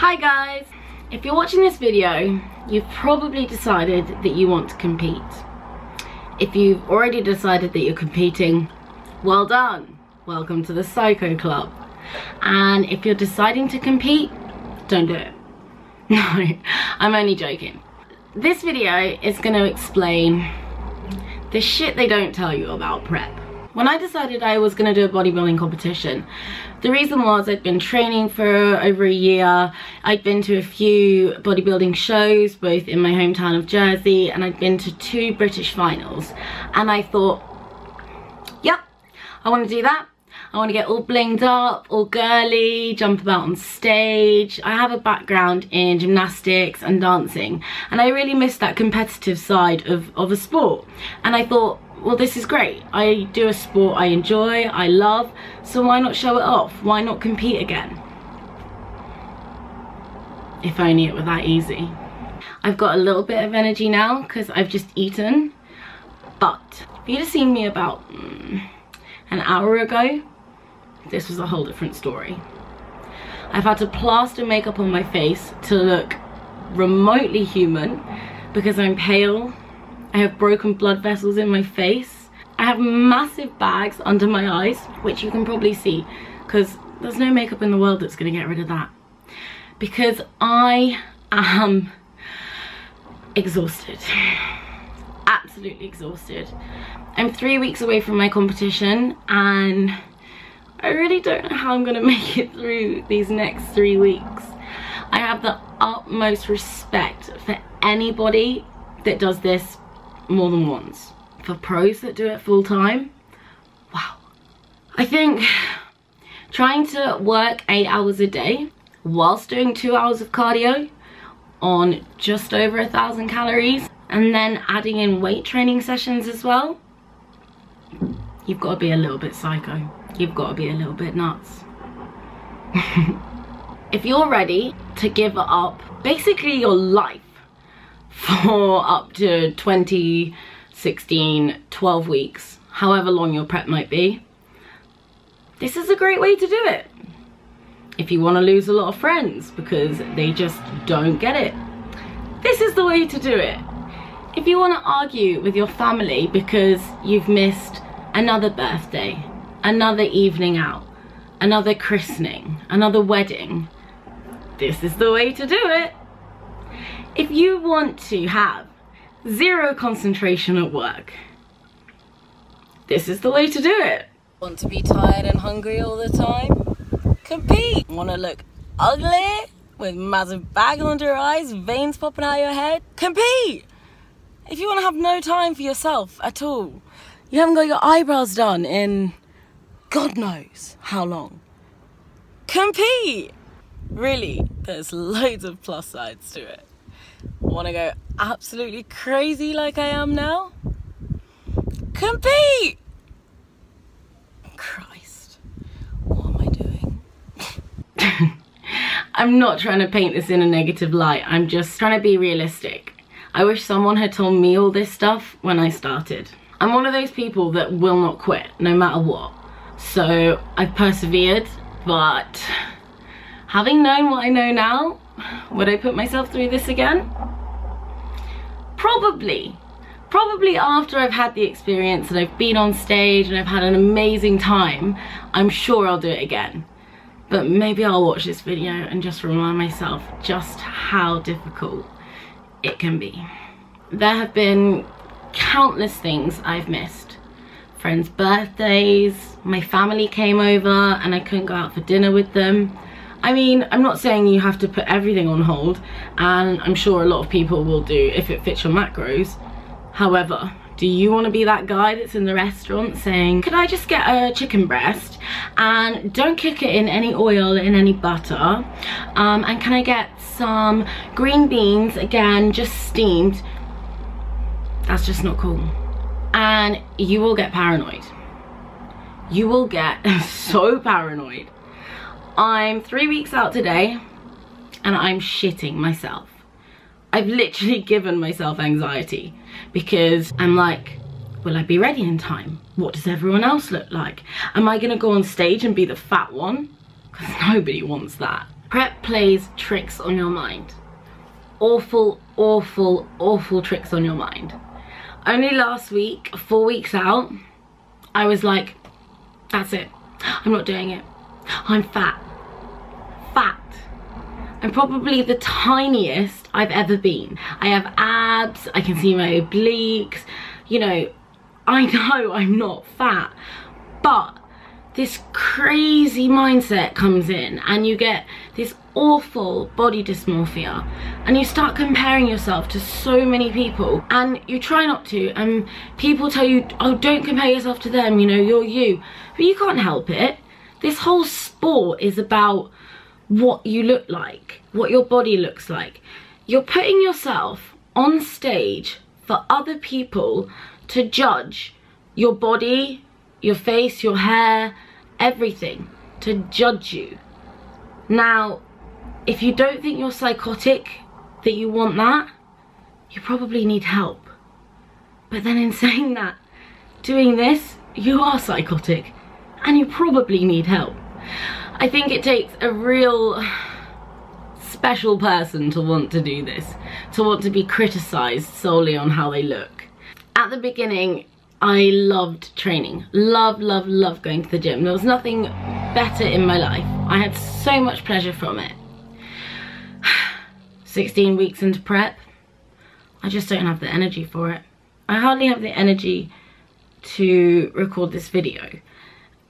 Hi guys! If you're watching this video, you've probably decided that you want to compete. If you've already decided that you're competing, well done! Welcome to the Psycho Club. And if you're deciding to compete, don't do it. No, I'm only joking. This video is going to explain the shit they don't tell you about prep. When I decided I was going to do a bodybuilding competition, the reason was I'd been training for over a year. I'd been to a few bodybuilding shows, both in my hometown of Jersey, and I'd been to 2 British finals. And I thought, yep, I want to do that. I want to get all blinged up, all girly, jump about on stage. I have a background in gymnastics and dancing, and I really miss that competitive side of a sport. And I thought, well, this is great. I do a sport I enjoy, I love, so why not show it off? Why not compete again? If only it were that easy. I've got a little bit of energy now because I've just eaten, but if you'd have seen me about an hour ago, this was a whole different story. I've had to plaster makeup on my face to look remotely human because I'm pale. I have broken blood vessels in my face. I have massive bags under my eyes, which you can probably see because there's no makeup in the world that's going to get rid of that. Because I am exhausted. Absolutely exhausted. I'm 3 weeks away from my competition and I really don't know how I'm going to make it through these next 3 weeks. I have the utmost respect for anybody that does this more than once. For pros that do it full time, wow. I think trying to work 8 hours a day whilst doing 2 hours of cardio on just over 1,000 calories and then adding in weight training sessions as well, you've got to be a little bit psycho. You've got to be a little bit nuts. If you're ready to give up basically your life for up to 20, 16, 12 weeks, however long your prep might be, this is a great way to do it. If you want to lose a lot of friends because they just don't get it, this is the way to do it. If you want to argue with your family because you've missed another birthday, another evening out, another christening, another wedding, this is the way to do it. If you want to have zero concentration at work, this is the way to do it. Want to be tired and hungry all the time? Compete! Want to look ugly with massive bags under your eyes, veins popping out of your head? Compete! If you want to have no time for yourself at all, you haven't got your eyebrows done in God knows how long, compete! Really, there's loads of plus sides to it. Want to go absolutely crazy like I am now? Compete! Christ, what am I doing? I'm not trying to paint this in a negative light. I'm just trying to be realistic. I wish someone had told me all this stuff when I started. I'm one of those people that will not quit no matter what. So I've persevered, but having known what I know now, would I put myself through this again? Probably after I've had the experience and I've been on stage and I've had an amazing time, I'm sure I'll do it again. But maybe I'll watch this video and just remind myself just how difficult it can be. There have been countless things I've missed. Friends' birthdays, my family came over and I couldn't go out for dinner with them. I mean, I'm not saying you have to put everything on hold, and I'm sure a lot of people will do if it fits your macros. However, do you want to be that guy that's in the restaurant saying, could I just get a chicken breast and don't cook it in any oil, in any butter, and can I get some green beans, again, just steamed? That's just not cool. And you will get paranoid. You will get so paranoid. I'm 3 weeks out today and I'm shitting myself. I've literally given myself anxiety because I'm like, will I be ready in time? What does everyone else look like? Am I gonna go on stage and be the fat one? Because nobody wants that. Prep plays tricks on your mind. Awful, awful, awful tricks on your mind. Only last week, 4 weeks out, I was like, that's it. I'm not doing it. I'm fat. Fat. I'm probably the tiniest I've ever been. I have abs, I can see my obliques, you know, I know I'm not fat, but this crazy mindset comes in and you get this awful body dysmorphia and you start comparing yourself to so many people, and you try not to, and people tell you, oh, don't compare yourself to them, you know, you're you, but you can't help it. This whole sport is about what you look like, what your body looks like. You're putting yourself on stage for other people to judge your body, your face, your hair, everything, to judge you. Now, if you don't think you're psychotic, that you want that, you probably need help. But then in saying that, doing this, you are psychotic and you probably need help. I think it takes a real special person to want to do this, to want to be criticized solely on how they look. At the beginning, I loved training. Loved going to the gym. There was nothing better in my life. I had so much pleasure from it. 16 weeks into prep, I just don't have the energy for it. I hardly have the energy to record this video.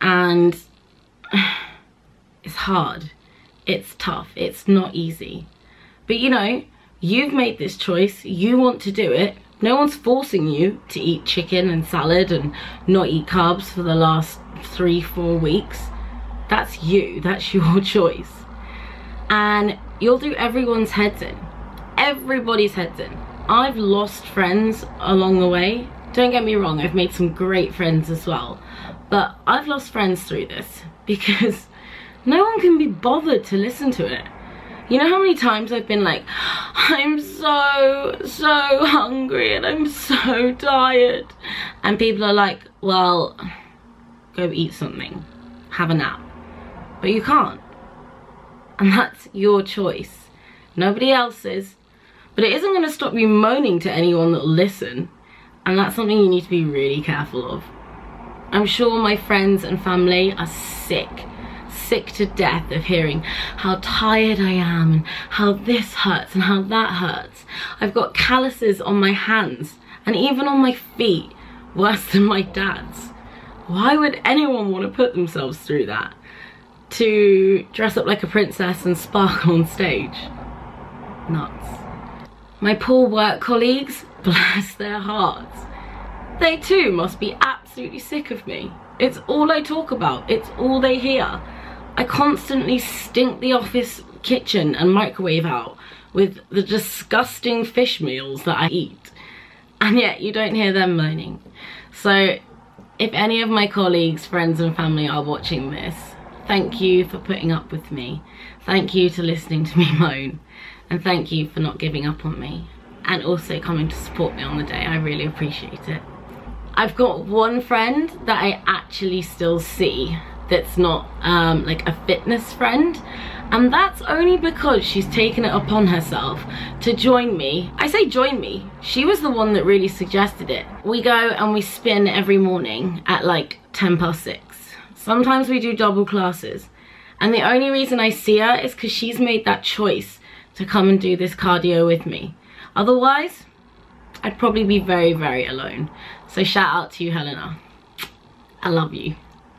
And it's hard. It's tough. It's not easy. But you know, you've made this choice. You want to do it. No one's forcing you to eat chicken and salad and not eat carbs for the last 3-4 weeks. That's you. That's your choice. And you'll do everyone's heads in. Everybody's heads in. I've lost friends along the way. Don't get me wrong, I've made some great friends as well. But I've lost friends through this because no one can be bothered to listen to it. You know how many times I've been like, I'm so hungry and I'm so tired. And people are like, well, go eat something, have a nap. But you can't. And that's your choice. Nobody else's. But it isn't going to stop you moaning to anyone that'll listen. And that's something you need to be really careful of. I'm sure my friends and family are sick to death of hearing how tired I am and how this hurts and how that hurts. I've got calluses on my hands and even on my feet, worse than my dad's. Why would anyone want to put themselves through that? To dress up like a princess and sparkle on stage? Nuts. My poor work colleagues, bless their hearts, they too must be absolutely sick of me. It's all I talk about. It's all they hear. I constantly stink the office kitchen and microwave out with the disgusting fish meals that I eat. And yet you don't hear them moaning. So if any of my colleagues, friends and family are watching this, thank you for putting up with me. Thank you to listening to me moan. And thank you for not giving up on me. And also coming to support me on the day. I really appreciate it. I've got one friend that I actually still see that's not like a fitness friend, and that's only because she's taken it upon herself to join me. I say join me, she was the one that really suggested it. We go and we spin every morning at like 6:10. Sometimes we do double classes, and the only reason I see her is because she's made that choice to come and do this cardio with me. Otherwise I'd probably be very alone. So shout out to you, Helena. I love you.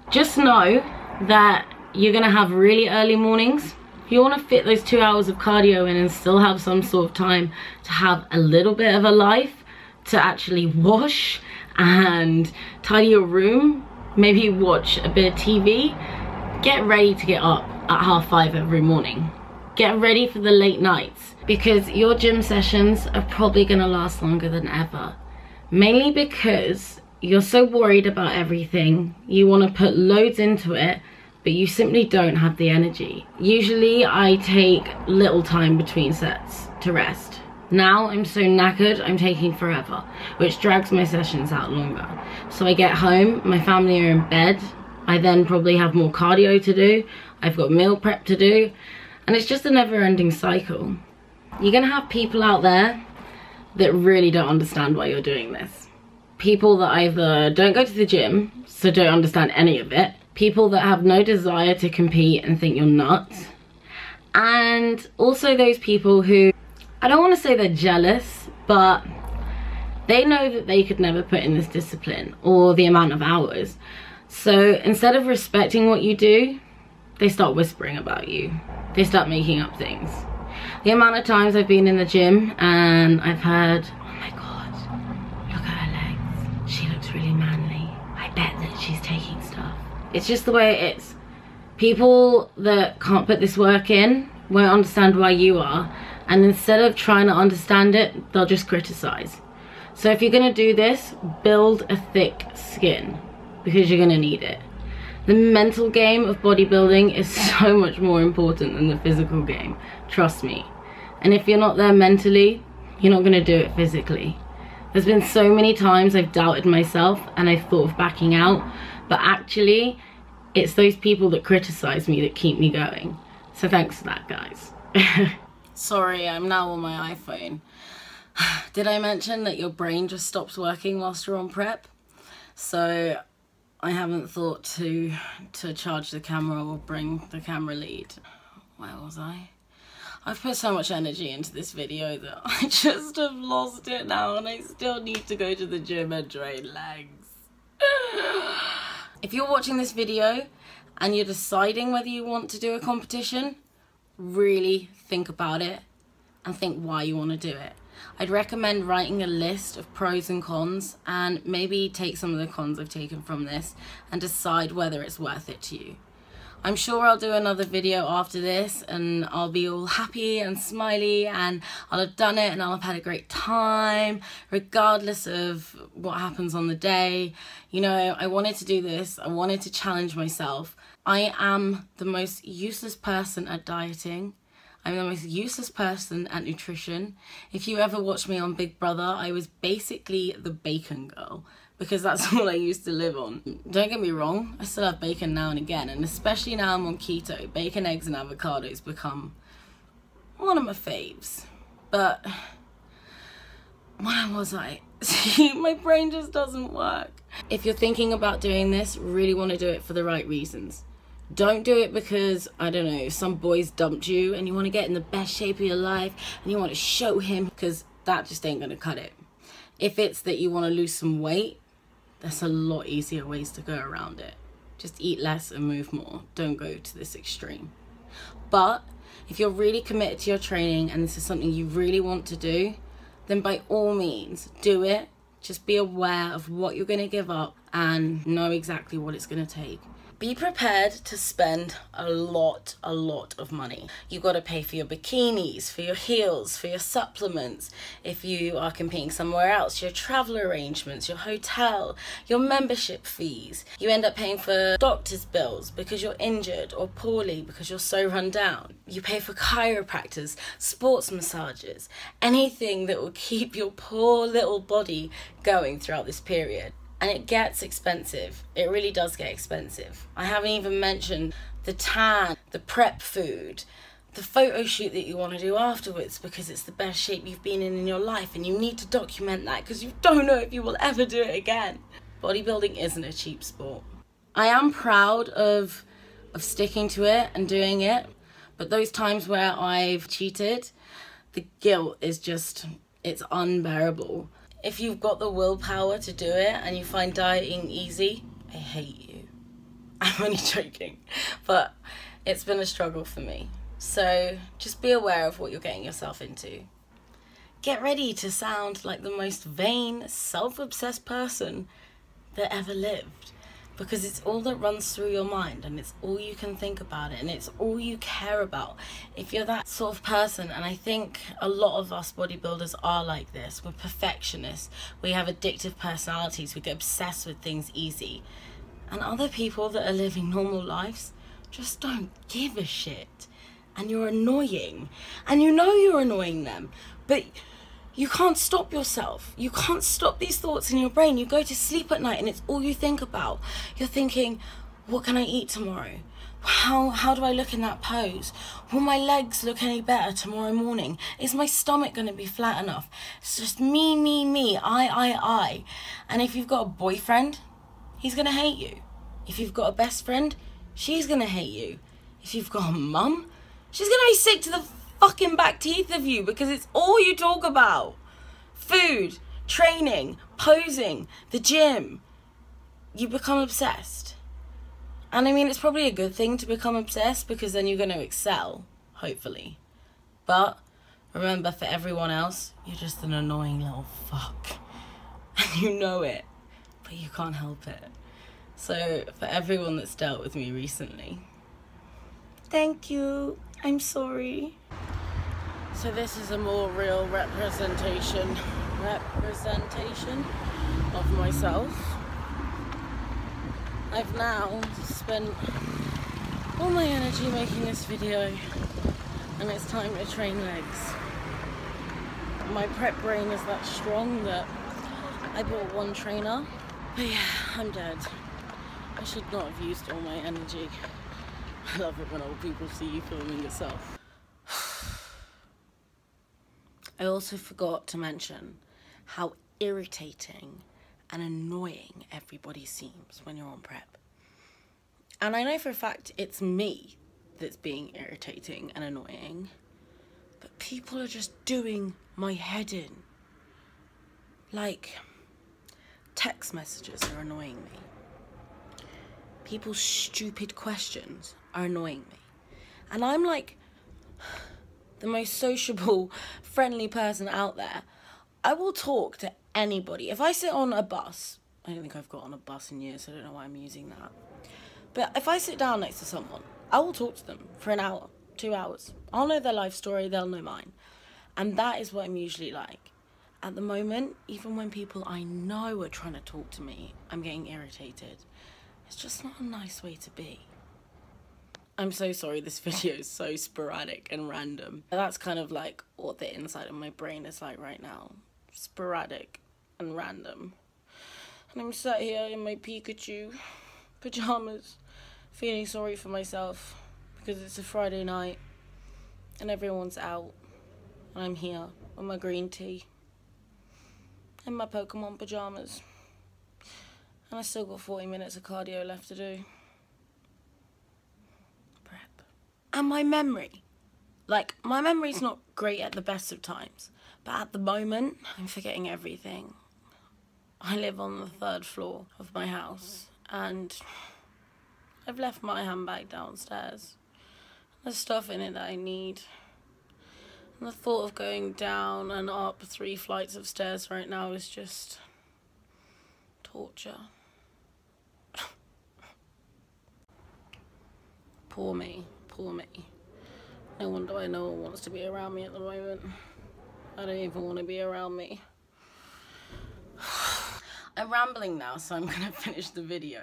Just know that you're gonna have really early mornings. If you wanna fit those 2 hours of cardio in and still have some sort of time to have a little bit of a life, to actually wash and tidy your room, maybe watch a bit of TV, get ready to get up at 5:30 every morning. Get ready for the late nights, because your gym sessions are probably gonna last longer than ever. Mainly because you're so worried about everything, you want to put loads into it, but you simply don't have the energy. Usually I take little time between sets to rest. Now I'm so knackered, I'm taking forever, which drags my sessions out longer. So I get home, my family are in bed, I then probably have more cardio to do, I've got meal prep to do, And it's just a never-ending cycle. You're gonna have people out there that really don't understand why you're doing this. People that either don't go to the gym, so don't understand any of it. People that have no desire to compete and think you're nuts. And also those people who, I don't want to say they're jealous, but they know that they could never put in this discipline or the amount of hours. So instead of respecting what you do, they start whispering about you. They start making up things. The amount of times I've been in the gym and I've heard, oh my God, look at her legs. She looks really manly. I bet that she's taking stuff. It's just the way it is. People that can't put this work in won't understand why you are. And instead of trying to understand it, they'll just criticize. So if you're gonna do this, build a thick skin because you're gonna need it. The mental game of bodybuilding is so much more important than the physical game, trust me. And if you're not there mentally, you're not gonna do it physically. There's been so many times I've doubted myself and I've thought of backing out, but actually, it's those people that criticize me that keep me going. So thanks for that, guys. Sorry, I'm now on my iPhone. Did I mention that your brain just stops working whilst you're on prep? So I haven't thought to charge the camera or bring the camera lead. Where was I? I've put so much energy into this video that I just have lost it now, and I still need to go to the gym and train legs. If you're watching this video and you're deciding whether you want to do a competition, really think about it and think why you want to do it. I'd recommend writing a list of pros and cons and maybe take some of the cons I've taken from this and decide whether it's worth it to you. I'm sure I'll do another video after this and I'll be all happy and smiley and I'll have done it and I'll have had a great time regardless of what happens on the day. You know, I wanted to do this. I wanted to challenge myself. I am the most useless person at dieting. I'm the most useless person at nutrition. If you ever watched me on Big Brother, I was basically the bacon girl because that's all I used to live on. Don't get me wrong, I still have bacon now and again, and especially now I'm on keto, bacon, eggs and avocados become one of my faves. But where was I? See, my brain just doesn't work. If you're thinking about doing this, really want to do it for the right reasons. Don't do it because, I don't know, some boy's dumped you and you want to get in the best shape of your life and you want to show him, because that just ain't going to cut it. If it's that you want to lose some weight, there's a lot easier ways to go around it. Just eat less and move more. Don't go to this extreme. But if you're really committed to your training and this is something you really want to do, then by all means, do it. Just be aware of what you're going to give up and know exactly what it's going to take. Be prepared to spend a lot of money. You've got to pay for your bikinis, for your heels, for your supplements. If you are competing somewhere else, your travel arrangements, your hotel, your membership fees. You end up paying for doctor's bills because you're injured or poorly because you're so run down. You pay for chiropractors, sports massages, anything that will keep your poor little body going throughout this period. And it gets expensive. It really does get expensive. I haven't even mentioned the tan, the prep food, the photo shoot that you want to do afterwards because it's the best shape you've been in your life and you need to document that because you don't know if you will ever do it again. Bodybuilding isn't a cheap sport. I am proud of sticking to it and doing it, but those times where I've cheated, the guilt is just, it's unbearable. If you've got the willpower to do it and you find dieting easy, I hate you. I'm only joking, but it's been a struggle for me. So just be aware of what you're getting yourself into. Get ready to sound like the most vain, self-obsessed person that ever lived, because it's all that runs through your mind and it's all you can think about it and it's all you care about. If you're that sort of person, and I think a lot of us bodybuilders are like this, we're perfectionists, we have addictive personalities, we get obsessed with things easy. And other people that are living normal lives just don't give a shit. And you're annoying. And you know you're annoying them, but you can't stop yourself. You can't stop these thoughts in your brain. You go to sleep at night and it's all you think about. You're thinking, what can I eat tomorrow? How do I look in that pose? Will my legs look any better tomorrow morning? Is my stomach going to be flat enough? It's just me, I. And if you've got a boyfriend, he's going to hate you. If you've got a best friend, she's going to hate you. If you've got a mum, she's going to be sick to the fucking back teeth of you because it's all you talk about. Food, training, posing, the gym. You become obsessed. And I mean, it's probably a good thing to become obsessed because then you're going to excel, hopefully. But remember, for everyone else, you're just an annoying little fuck. And you know it, but you can't help it. So for everyone that's dealt with me recently, thank you. I'm sorry. So this is a more real representation of myself. I've now spent all my energy making this video and it's time to train legs. My prep brain is that strong that I bought one trainer, but yeah, I'm dead. I should not have used all my energy. I love it when old people see you filming yourself. I also forgot to mention how irritating and annoying everybody seems when you're on prep. And I know for a fact it's me that's being irritating and annoying, but people are just doing my head in. Like, text messages are annoying me. People's stupid questions are annoying me. And I'm like the most sociable, friendly person out there. I will talk to anybody. If I sit on a bus, I don't think I've got on a bus in years, so I don't know why I'm using that. But if I sit down next to someone, I will talk to them for an hour, 2 hours. I'll know their life story, they'll know mine. And that is what I'm usually like. At the moment, even when people I know are trying to talk to me, I'm getting irritated. It's just not a nice way to be. I'm so sorry this video is so sporadic and random. That's kind of like what the inside of my brain is like right now. Sporadic and random. And I'm sat here in my Pikachu pajamas feeling sorry for myself because it's a Friday night and everyone's out and I'm here with my green tea and my Pokemon pajamas and I still got 40 minutes of cardio left to do. Prep. And my memory. Like, my memory's not great at the best of times. But at the moment, I'm forgetting everything. I live on the 3rd floor of my house and I've left my handbag downstairs. There's stuff in it that I need. And the thought of going down and up 3 flights of stairs right now is just torture. Poor me, poor me. No wonder why no one wants to be around me at the moment. I don't even want to be around me. I'm rambling now, so I'm going to finish the video.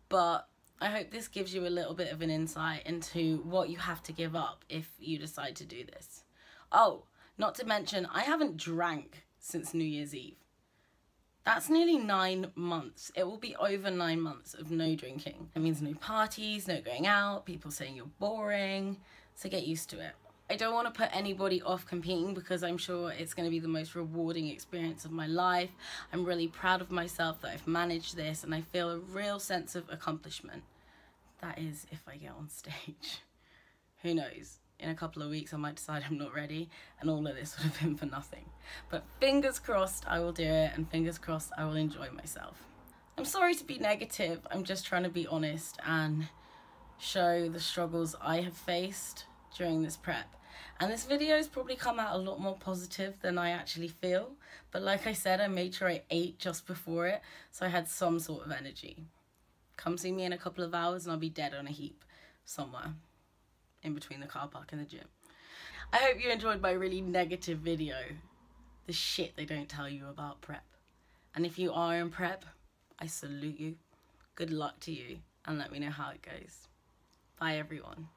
But I hope this gives you a little bit of an insight into what you have to give up if you decide to do this. Oh, not to mention, I haven't drank since New Year's Eve. That's nearly 9 months. It will be over 9 months of no drinking. It means no parties, no going out, people saying you're boring. So get used to it. I don't want to put anybody off competing because I'm sure it's going to be the most rewarding experience of my life. I'm really proud of myself that I've managed this and I feel a real sense of accomplishment. That is if I get on stage. Who knows? In a couple of weeks I might decide I'm not ready and all of this would have been for nothing. But fingers crossed I will do it and fingers crossed I will enjoy myself. I'm sorry to be negative, I'm just trying to be honest and show the struggles I have faced during this prep. And this video has probably come out a lot more positive than I actually feel. But like I said, I made sure I ate just before it, so I had some sort of energy. Come see me in a couple of hours and I'll be dead on a heap somewhere in between the car park and the gym. I hope you enjoyed my really negative video. The shit they don't tell you about prep. And if you are in prep, I salute you. Good luck to you and let me know how it goes. Bye everyone.